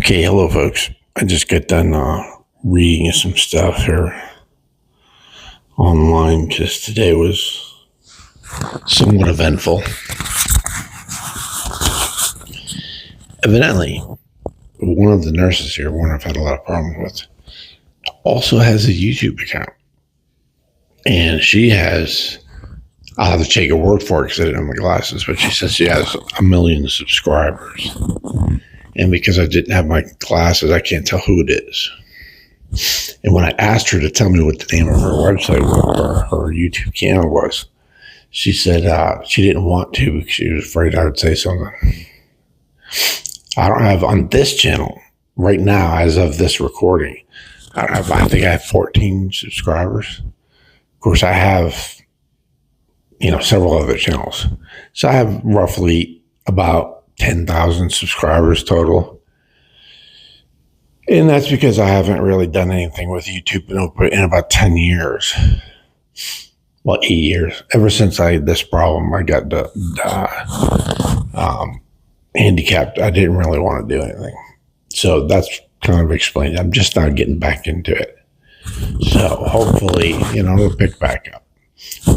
Okay, hello, folks. I just got done reading some stuff here online because today was somewhat eventful. Evidently, one of the nurses here, one I've had a lot of problems with, also has a YouTube account. And she has, I'll have to take her word for it because I didn't have my glasses, but she says she has 1 million subscribers. And because I didn't have my glasses, I can't tell who it is. And when I asked her to tell me what the name of her website was, or her YouTube channel was, she said she didn't want to because she was afraid I would say something. I don't have on this channel right now, as of this recording, I think I have 14 subscribers. Of course, I have, several other channels. So I have roughly about 10,000 subscribers total. And that's because I haven't really done anything with YouTube in about 10 years. Well, 8 years. Ever since I had this problem, I got handicapped. I didn't really want to do anything. So that's kind of explained. I'm just now getting back into it. So hopefully, it'll pick back up.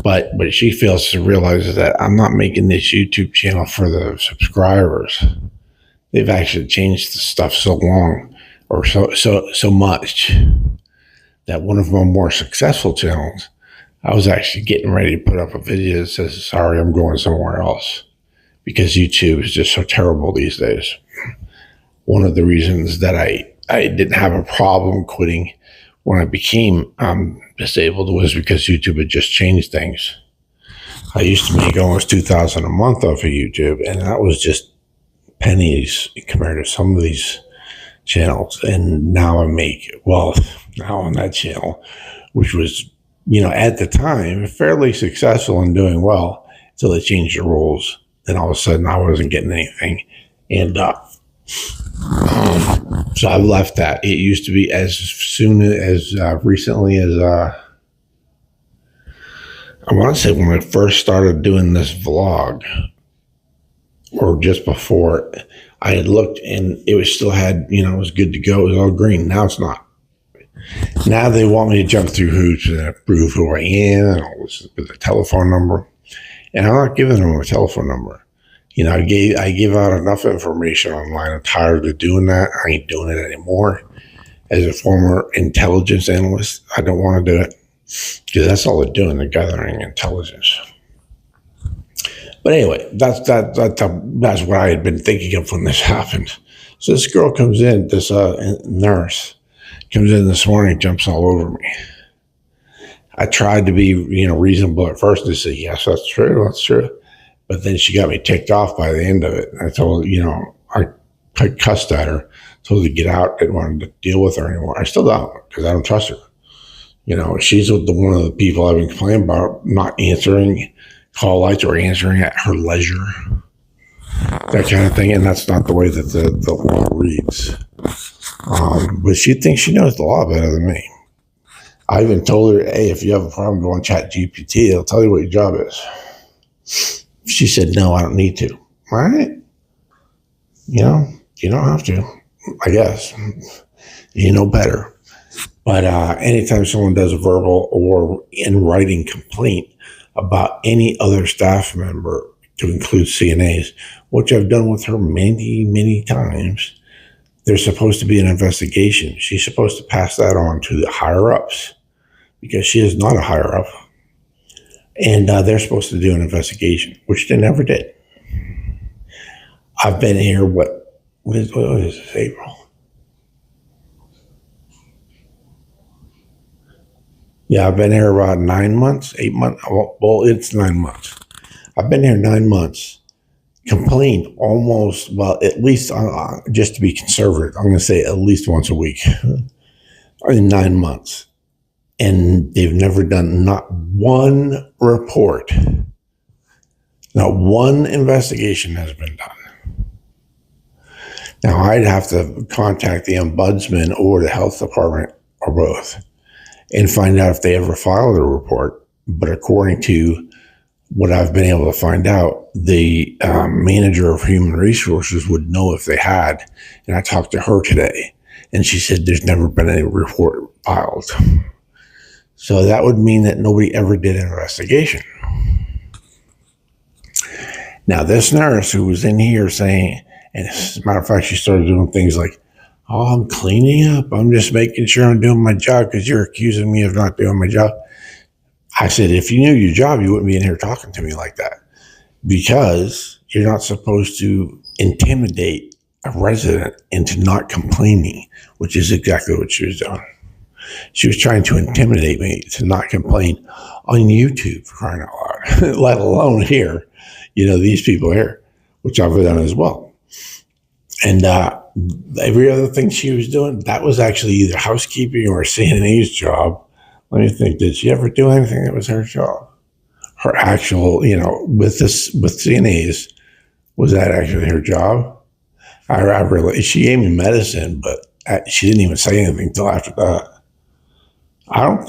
But she fails to realize that I'm not making this YouTube channel for the subscribers. They've actually changed the stuff so long or so much that one of my more successful channels, I was actually getting ready to put up a video that says, sorry, I'm going somewhere else because YouTube is just so terrible these days. One of the reasons that I didn't have a problem quitting when I became disabled was because YouTube had just changed things. I used to make almost $2,000 a month off of YouTube, and that was just pennies compared to some of these channels. And now I make, now on that channel, which was, at the time, fairly successful and doing well until they changed the rules. Then all of a sudden I wasn't getting anything. And so I left that. It used to be as soon as recently as I want to say when I first started doing this vlog, or just before, I had looked and it was still had, it was good to go. It was all green. Now it's not. Now they want me to jump through hoops and prove who I am and all this with a telephone number. And I'm not giving them a telephone number. I give out enough information online. I'm tired of doing that. I ain't doing it anymore. As a former intelligence analyst, I don't want to do it because that's all they're doing. They're gathering intelligence. But anyway, that's what I had been thinking of when this happened. So this girl comes in, this nurse comes in this morning, jumps all over me. I tried to be, reasonable at first to say, yes, that's true. But then she got me ticked off by the end of it. I told her, I cussed at her, told her to get out, didn't want to deal with her anymore. I still don't because I don't trust her. She's one of the people I've been complaining about not answering call lights or answering at her leisure, that kind of thing. And that's not the way that the law reads. But she thinks she knows the law better than me. I even told her, hey, if you have a problem, go on ChatGPT. It'll tell you what your job is. She said, no, I don't need to. All right. You don't have to, I guess. You know better. But anytime someone does a verbal or in writing complaint about any other staff member, to include CNAs, which I've done with her many, many times, there's supposed to be an investigation. She's supposed to pass that on to the higher-ups because she is not a higher-up. And they're supposed to do an investigation, which they never did. I've been here, what is this, April? Yeah, I've been here about 9 months, 8 months. Well, it's 9 months. I've been here 9 months, complained almost, at least, just to be conservative, I'm going to say at least once a week in 9 months. And they've never done not one report. Not one investigation has been done. Now, I'd have to contact the ombudsman or the health department or both and find out if they ever filed a report. But according to what I've been able to find out, the manager of human resources would know if they had. And I talked to her today, and she said there's never been any report filed. So that would mean that nobody ever did an investigation. Now, this nurse who was in here saying, and as a matter of fact, she started doing things like, oh, I'm cleaning up. I'm just making sure I'm doing my job because you're accusing me of not doing my job. I said, if you knew your job, you wouldn't be in here talking to me like that, because you're not supposed to intimidate a resident into not complaining, which is exactly what she was doing. She was trying to intimidate me to not complain on YouTube, for crying out loud, let alone here, these people here, which I've done as well. And every other thing she was doing, that was actually either housekeeping or a CNA's job. Let me think, did she ever do anything that was her job? Her actual, with CNAs, was that actually her job? She gave me medicine, but she didn't even say anything until after that. I don't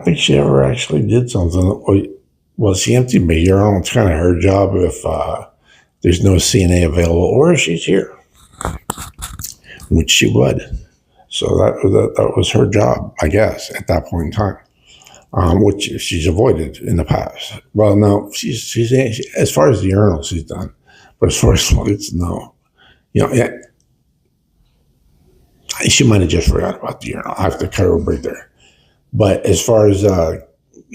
think she ever actually did something. Well, she emptied my urinal. It's kind of her job if there's no CNA available, or if she's here, which she would. So that was her job, I guess, at that point in time, which she's avoided in the past. Well, no, she's as far as the urinal, she's done, but as far as flights, no. Yeah, she might have just forgot about the urinal. I have to cut her a break there. But as far as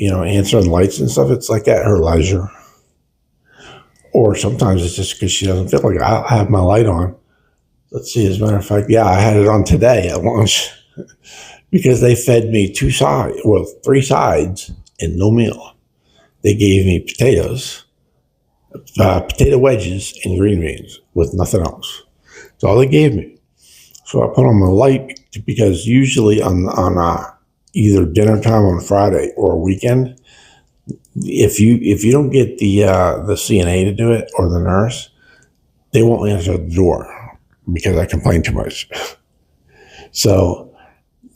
answering lights and stuff, it's like at her leisure. Or sometimes it's just because she doesn't feel like it. I'll have my light on. Let's see, as a matter of fact, I had it on today at lunch because they fed me 3 sides and no meal. They gave me potatoes, potato wedges, and green beans with nothing else. That's all they gave me. So I put on my light because usually on either dinner time on Friday or a weekend, if you don't get the CNA to do it or the nurse, they won't answer the door because I complain too much. So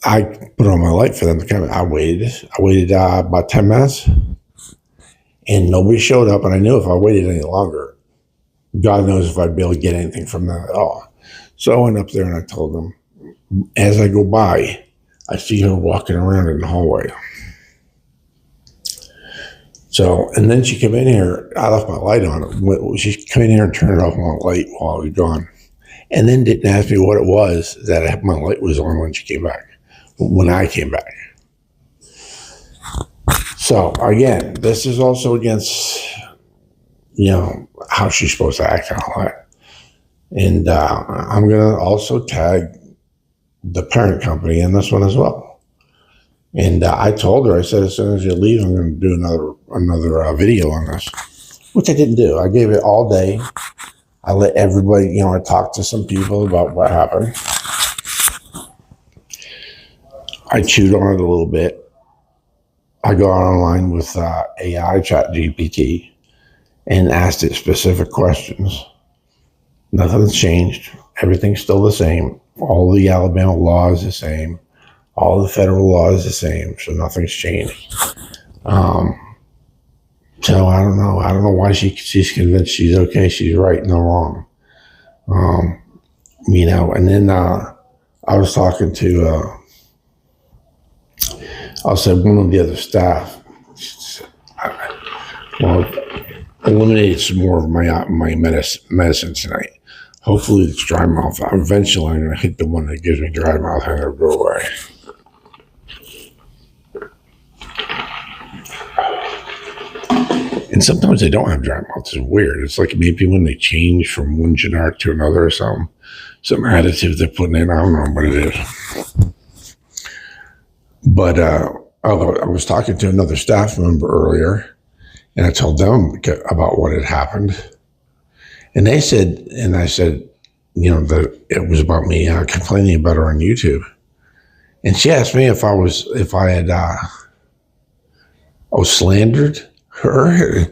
I put on my light for them to come in. I waited about 10 minutes, and nobody showed up. And I knew if I waited any longer, God knows if I'd be able to get anything from them at all. So I went up there and I told them, as I go by, I see her walking around in the hallway. So, and then she came in here. I left my light on. She came in here and turned off my light while I was gone. And then didn't ask me what it was that my light was on when she came back, when I came back. So, again, this is also against, how she's supposed to act and all that. And I'm going to also tag the parent company in this one as well. And I told her, I said, as soon as you leave, I'm going to do another video on this, which I didn't do. I gave it all day. I let everybody, I talked to some people about what happened. I chewed on it a little bit. I got online with AI ChatGPT and asked it specific questions. Nothing's changed. Everything's still the same. All the Alabama law is the same. All the federal law is the same. So nothing's changed. So I don't know. I don't know why she's convinced she's okay. She's right, no wrong. And then I was talking to, I'll say one of the other staff. Eliminated some more of my medicine tonight. Hopefully it's dry mouth. Eventually I'm going to hit the one that gives me dry mouth and it'll go away. And sometimes they don't have dry mouth. It's weird. It's like maybe when they change from one generic to another or something. Some additive they're putting in. I don't know what it is. But I was talking to another staff member earlier, and I told them about what had happened. And they said, and I said, that it was about me complaining about her on YouTube. And she asked me if I had slandered her.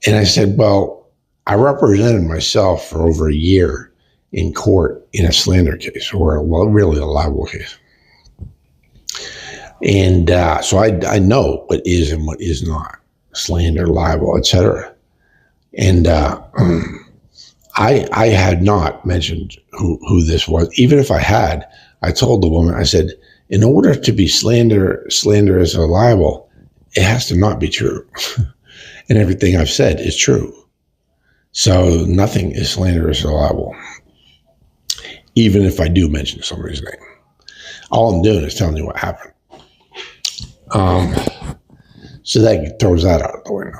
And I said, well, I represented myself for over a year in court in a slander case, or really a libel case. And so I know what is and what is not. slander, libel, etc. And I had not mentioned who this was. Even if I had, I told the woman, I said, in order to be slanderous or libel, it has to not be true. And everything I've said is true. So nothing is slanderous or libel, even if I do mention somebody's name. All I'm doing is telling you what happened. So that throws that out the window.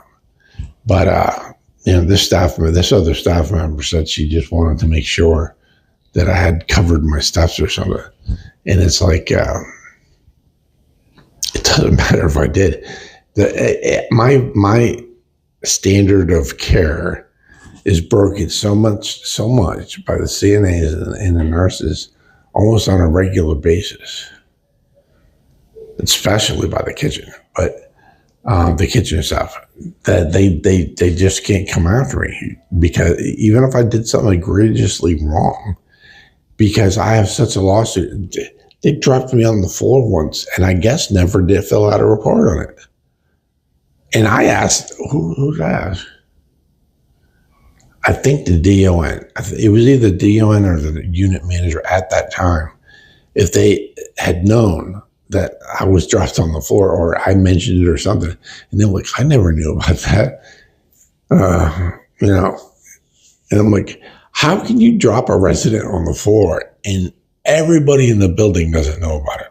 But this other staff member said she just wanted to make sure that I had covered my steps or something. And it's like, it doesn't matter if I did. My standard of care is broken so much by the CNAs and the nurses almost on a regular basis, especially by the kitchen. But the kitchen staff, that they just can't come after me, because even if I did something egregiously wrong, because I have such a lawsuit, they dropped me on the floor once, and I guess never did fill out a report on it. And I asked, who'd I ask? I think the DON. It was either DON or the unit manager at that time. If they had known that I was dropped on the floor or I mentioned it or something, and they're like, I never knew about that. And I'm like, how can you drop a resident on the floor and everybody in the building doesn't know about it?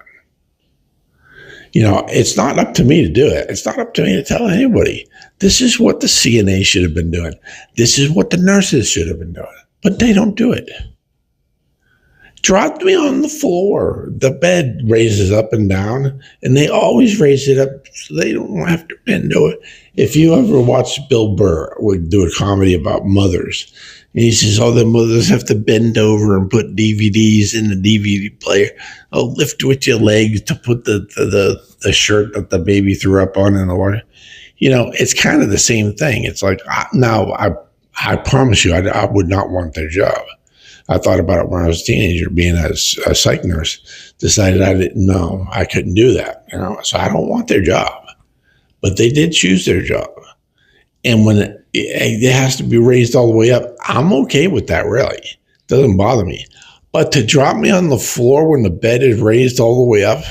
It's not up to me to do it. It's not up to me to tell anybody. This is what the CNA should have been doing. This is what the nurses should have been doing. But they don't do it. Dropped me on the floor. The bed raises up and down, and they always raise it up so they don't have to bend over it. If you ever watched Bill Burr would do a comedy about mothers, and he says, the mothers have to bend over and put DVDs in the DVD player. Oh, lift with your legs to put the shirt that the baby threw up on in the water. It's kind of the same thing. It's like, now I promise you, I would not want their job. I thought about it when I was a teenager, being a psych nurse, decided I didn't know I couldn't do that. So I don't want their job, but they did choose their job. And when it has to be raised all the way up, I'm okay with that, really. It doesn't bother me. But to drop me on the floor when the bed is raised all the way up,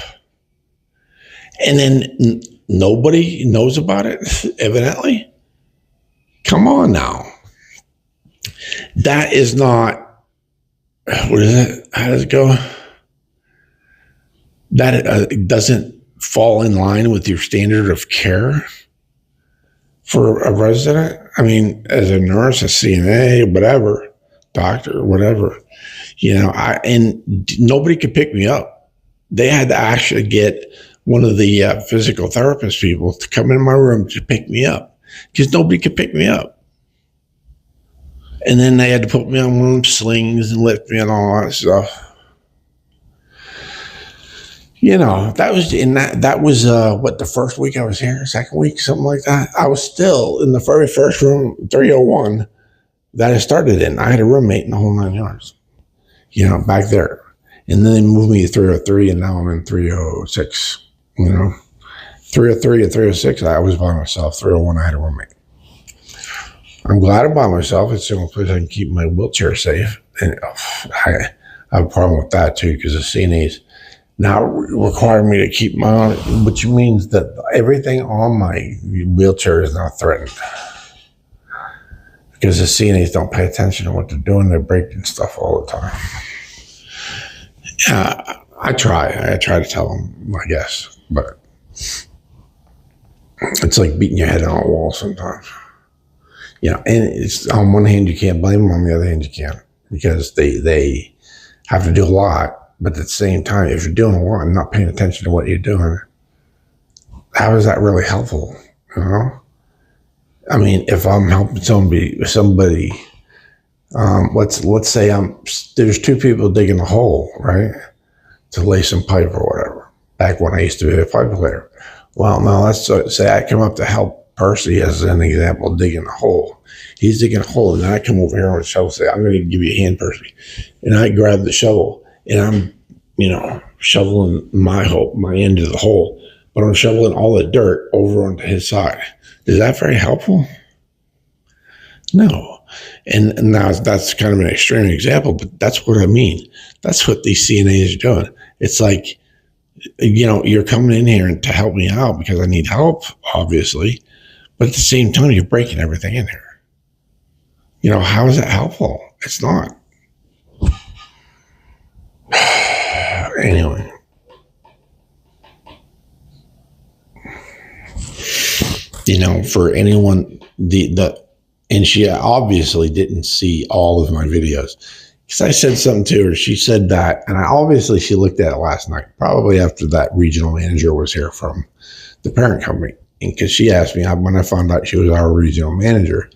and then nobody knows about it, evidently, come on now. That is not, what is it? How does it go? That doesn't fall in line with your standard of care for a resident. I mean, as a nurse, a CNA, whatever, doctor, whatever, and nobody could pick me up. They had to actually get one of the physical therapist people to come in my room to pick me up, because nobody could pick me up. And then they had to put me on one of them slings and lift me and all that stuff. That was what, the first week I was here, second week, something like that. I was still in the very first room, 301, that I started in. I had a roommate in the whole 9 yards, back there. And then they moved me to 303, and now I'm in 306, 303 and 306, I was by myself. 301, I had a roommate. I'm glad I'm by myself. It's the only place I can keep my wheelchair safe. And I have a problem with that, too, because the CNAs now require me to keep my own, which means that everything on my wheelchair is now threatened. Because the CNAs don't pay attention to what they're doing. They're breaking stuff all the time. I try to tell them, I guess. But it's like beating your head on a wall sometimes. And it's, on one hand, you can't blame them. On the other hand, you can. Because they have to do a lot. But at the same time, if you're doing a lot and not paying attention to what you're doing, how is that really helpful? I mean, if I'm helping somebody, let's say there's two people digging a hole, right, to lay some pipe or whatever. Back when I used to be a pipe layer. Well, now let's say I come up to help Percy, as an example, digging a hole. He's digging a hole, and then I come over here with a shovel, say, I'm going to give you a hand, Percy. And I grab the shovel, and I'm, shoveling my end of the hole, but I'm shoveling all the dirt over onto his side. Is that very helpful? No. And now that's kind of an extreme example, but that's what I mean. That's what these CNAs are doing. It's like, you're coming in here to help me out because I need help, obviously. But at the same time, you're breaking everything in here. How is that helpful? It's not. Anyway. For anyone, and she obviously didn't see all of my videos because I said something to her. She said that, and she looked at it last night, probably after that regional manager was here from the parent company. And because she asked me when I found out she was our regional manager,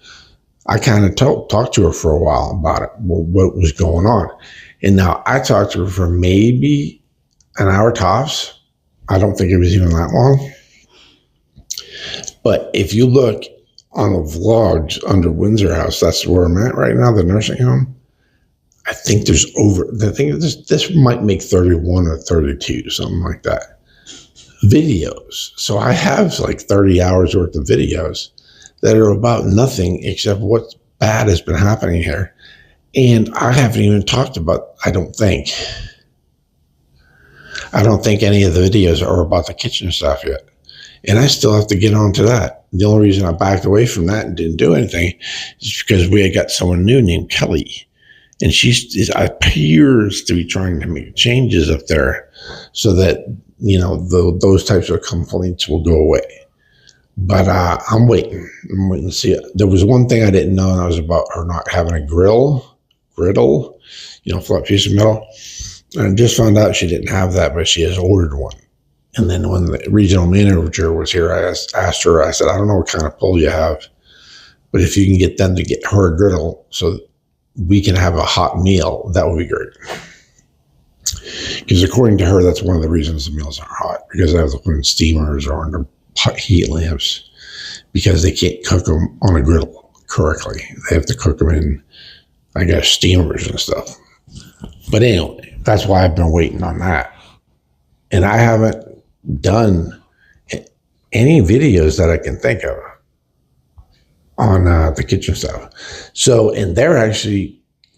I kind of talked to her for a while about it, what was going on. And now I talked to her for maybe an hour tops. I don't think it was even that long. But if you look on the vlogs under Windsor House, that's where I'm at right now, the nursing home. I think this might make 31 or 32, something like that. Videos. So I have like 30 hours worth of videos that are about nothing except what bad has been happening here. And I haven't even talked about, I don't think any of the videos are about the kitchen stuff yet. And I still have to get on to that. The only reason I backed away from that and didn't do anything is because we had got someone new named Kelly. And she appears to be trying to make changes up there so that, those types of complaints will go away. But I'm waiting. To see it. There was one thing I didn't know, and that was about her not having a griddle, flat piece of metal. And I just found out she didn't have that, but she has ordered one. And then when the regional manager was here, I asked her, I said, I don't know what kind of pull you have, but if you can get them to get her a griddle so we can have a hot meal, that would be great. Because according to her, that's one of the reasons the meals aren't hot, because they have to put in steamers or under heat lamps because they can't cook them on a griddle correctly. They have to cook them in, I guess, steamers and stuff. But anyway, that's why I've been waiting on that. And I haven't done any videos that I can think of on the kitchen stuff. So, and they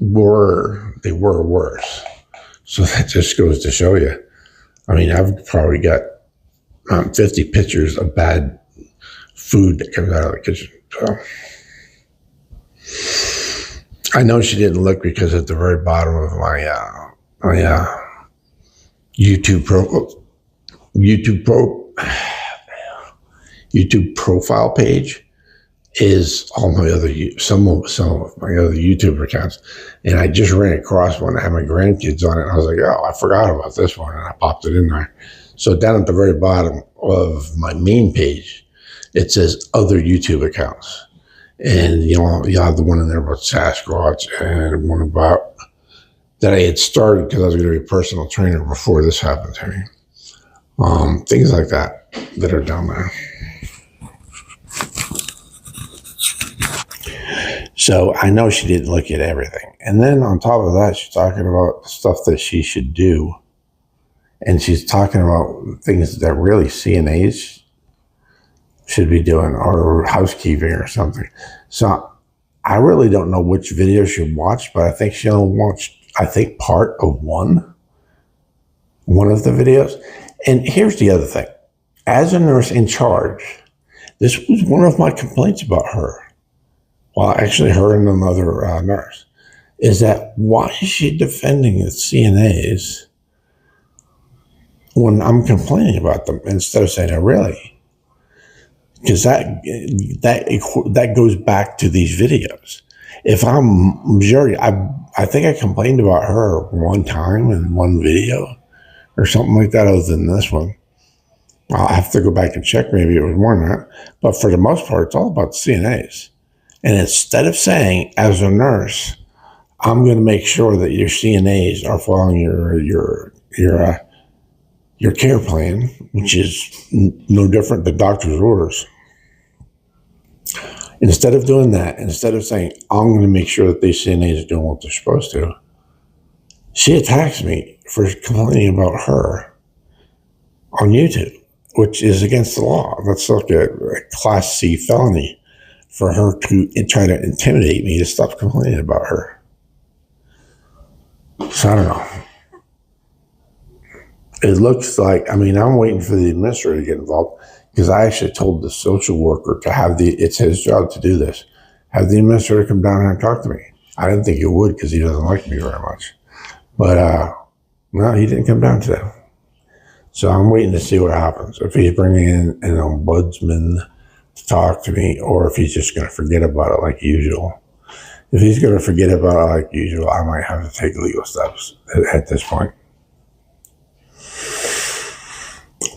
were worse. So that just goes to show you. I mean, I've probably got 50 pictures of bad food that comes out of the kitchen. So I know she didn't look because at the very bottom of my YouTube profile page is all my other some of my other YouTube accounts, and I just ran across one that had my grandkids on it. And I was like, oh, I forgot about this one, and I popped it in there. So down at the very bottom of my main page, it says other YouTube accounts, and you have the one in there about Sasquatch and one about that I had started because I was going to be a personal trainer before this happened to me. Things like that are down there. So I know she didn't look at everything. And then on top of that, she's talking about stuff that she should do. And she's talking about things that really CNAs should be doing, or housekeeping or something. So I really don't know which video she watched, but I think she only watched, part of one of the videos. And here's the other thing. As a nurse in charge, this was one of my complaints about her. Well, actually her and another nurse, is that why is she defending the CNAs when I'm complaining about them instead of saying, oh, really? Because that goes back to these videos. If I'm majority, I think I complained about her one time in one video or something like that other than this one. I'll have to go back and check. Maybe it was more than that. But for the most part, it's all about the CNAs. And instead of saying, as a nurse, I'm going to make sure that your CNAs are following your care plan, which is no different than doctor's orders. Instead of doing that, instead of saying, I'm going to make sure that these CNAs are doing what they're supposed to, she attacks me for complaining about her on YouTube. which is against the law. That's like a Class C felony for her to try to intimidate me to stop complaining about her. So I don't know. It looks like, I'm waiting for the administrator to get involved, because I actually told the social worker to have it's his job to do this. Have the administrator come down here and talk to me. I didn't think he would, because he doesn't like me very much. But, no, he didn't come down today. So I'm waiting to see what happens. If he's bringing in an ombudsman to talk to me, or if he's just going to forget about it like usual. If he's going to forget about it like usual, I might have to take legal steps at this point.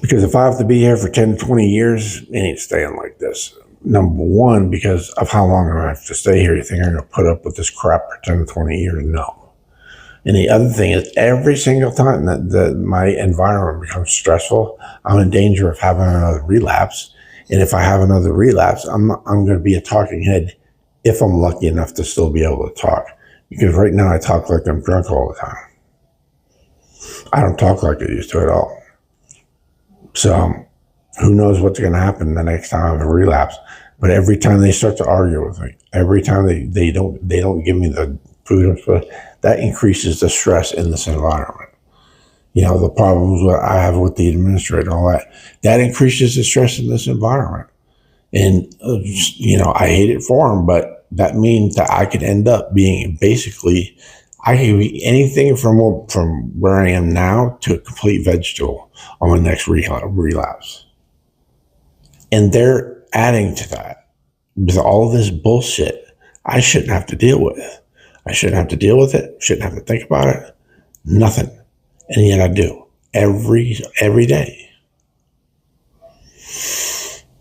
Because if I have to be here for 10, 20 years, it ain't staying like this. Number one, because of how long I have to stay here. You think I'm going to put up with this crap for 10, 20 years? No. And the other thing is, every single time that my environment becomes stressful, I'm in danger of having another relapse. And if I have another relapse, I'm going to be a talking head if I'm lucky enough to still be able to talk. Because right now I talk like I'm drunk all the time. I don't talk like I used to at all. So who knows what's going to happen the next time I have a relapse. But every time they start to argue with me, every time they don't give me the food and stuff, that increases the stress in this environment. The problems that I have with the administrator, all that increases the stress in this environment. And, I hate it for them, but that means that I could end up being basically, I can be anything from where I am now to a complete vegetable on my next relapse. And they're adding to that with all this bullshit I shouldn't have to deal with. I shouldn't have to deal with it. Shouldn't have to think about it. Nothing. And yet I do every day.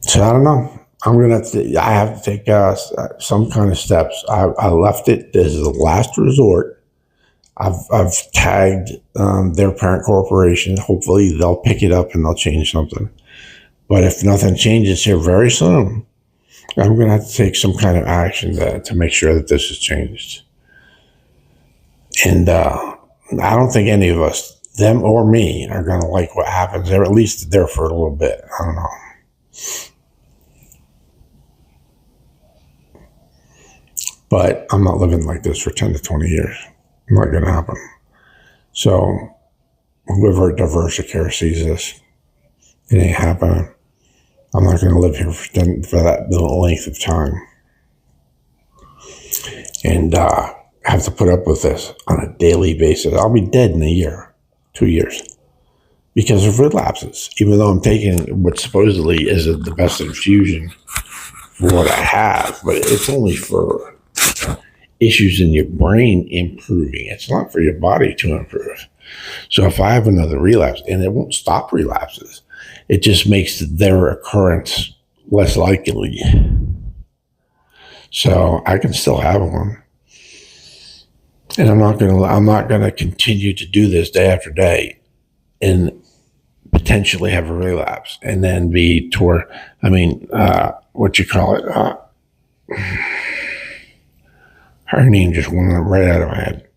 So I don't know. I have to take some kind of steps. I left it as the last resort. I've tagged their parent corporation. Hopefully they'll pick it up and they'll change something. But if nothing changes here very soon, I'm going to have to take some kind of action to make sure that this is changed. And I don't think any of us, them or me, are going to like what happens. They're at least there for a little bit. I don't know. But I'm not living like this for 10 to 20 years. Not going to happen. So whoever at DiversaCare sees this, it ain't happening. I'm not going to live here for that length of time. And have to put up with this on a daily basis. I'll be dead in a year, 2 years, because of relapses, even though I'm taking what supposedly is the best infusion for what I have, but it's only for issues in your brain improving. It's not for your body to improve. So if I have another relapse, and it won't stop relapses, it just makes their occurrence less likely. So I can still have one. And I'm not going to continue to do this day after day and potentially have a relapse and then be her name just went right out of my head.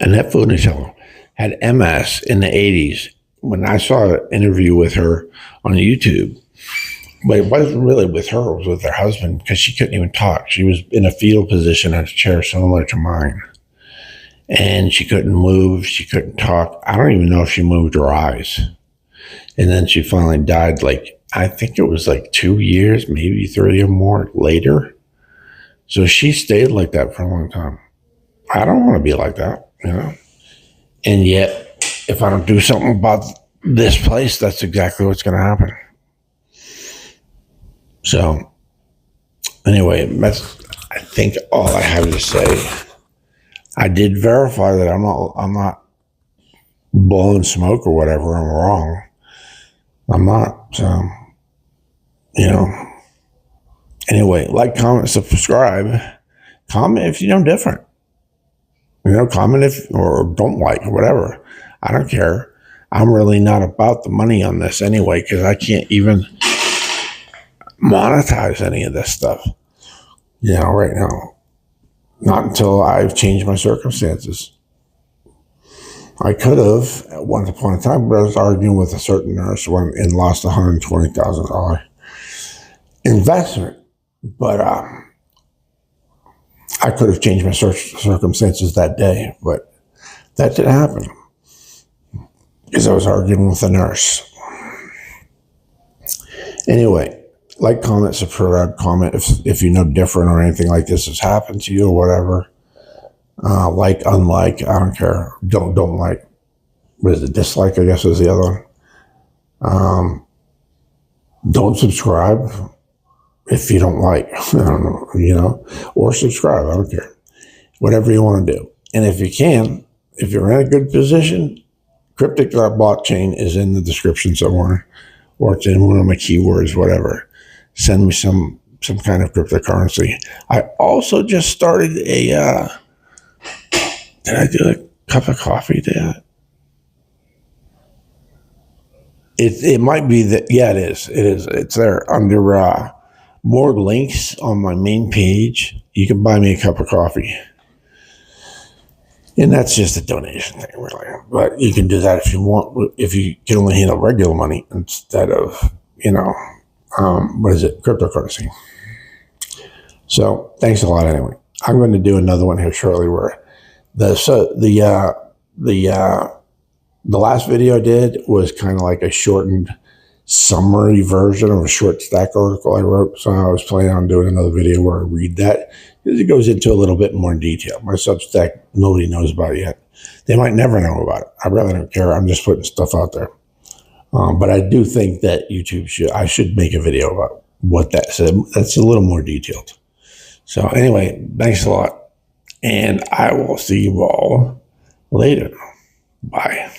Annette Funicello had MS in the 80s when I saw an interview with her on YouTube. But it wasn't really with her, it was with her husband, because she couldn't even talk. She was in a fetal position in a chair similar to mine. And she couldn't move, she couldn't talk. I don't even know if she moved her eyes. And then she finally died, I think it was 2 years, maybe 3 or more later. So she stayed like that for a long time. I don't want to be like that, And yet, if I don't do something about this place, that's exactly what's going to happen. So, anyway, that's, I think, all I have to say. I did verify that I'm not blowing smoke or whatever. I'm wrong. I'm not. So, Anyway, like, comment, subscribe. Comment if you know different. Comment if, or don't like, or whatever. I don't care. I'm really not about the money on this anyway, because I can't even monetize any of this stuff, right now. Not until I've changed my circumstances. I could have at once upon a time, but I was arguing with a certain nurse and lost $120,000 investment. But I could have changed my circumstances that day, but that didn't happen because I was arguing with a nurse. Anyway, like, comment, subscribe, comment if you know different or anything like this has happened to you or whatever. Like, unlike, I don't care. Don't like. What is it? Dislike, I guess, is the other one. Don't subscribe if you don't like. I don't know, or subscribe. I don't care. Whatever you want to do. And if you can, if you're in a good position, Cryptic.blockchain is in the description somewhere, or it's in one of my keywords, whatever. Send me some kind of cryptocurrency. I also just started did I do a cup of coffee there? It might be that, yeah, it is. It's there under more links on my main page. You can buy me a cup of coffee. And that's just a donation thing, really. But you can do that if you want, if you can only handle regular money instead of, cryptocurrency. So thanks a lot anyway. I'm going to do another one here shortly where the last video I did was kind of like a shortened summary version of a short stack article I wrote. So I was planning on doing another video where I read that, because it goes into a little bit more detail. My Substack, nobody knows about it yet. They might never know about it. I really don't care. I'm just putting stuff out there. But I do think that I should make a video about what that said. That's a little more detailed. So anyway, thanks a lot. And I will see you all later. Bye.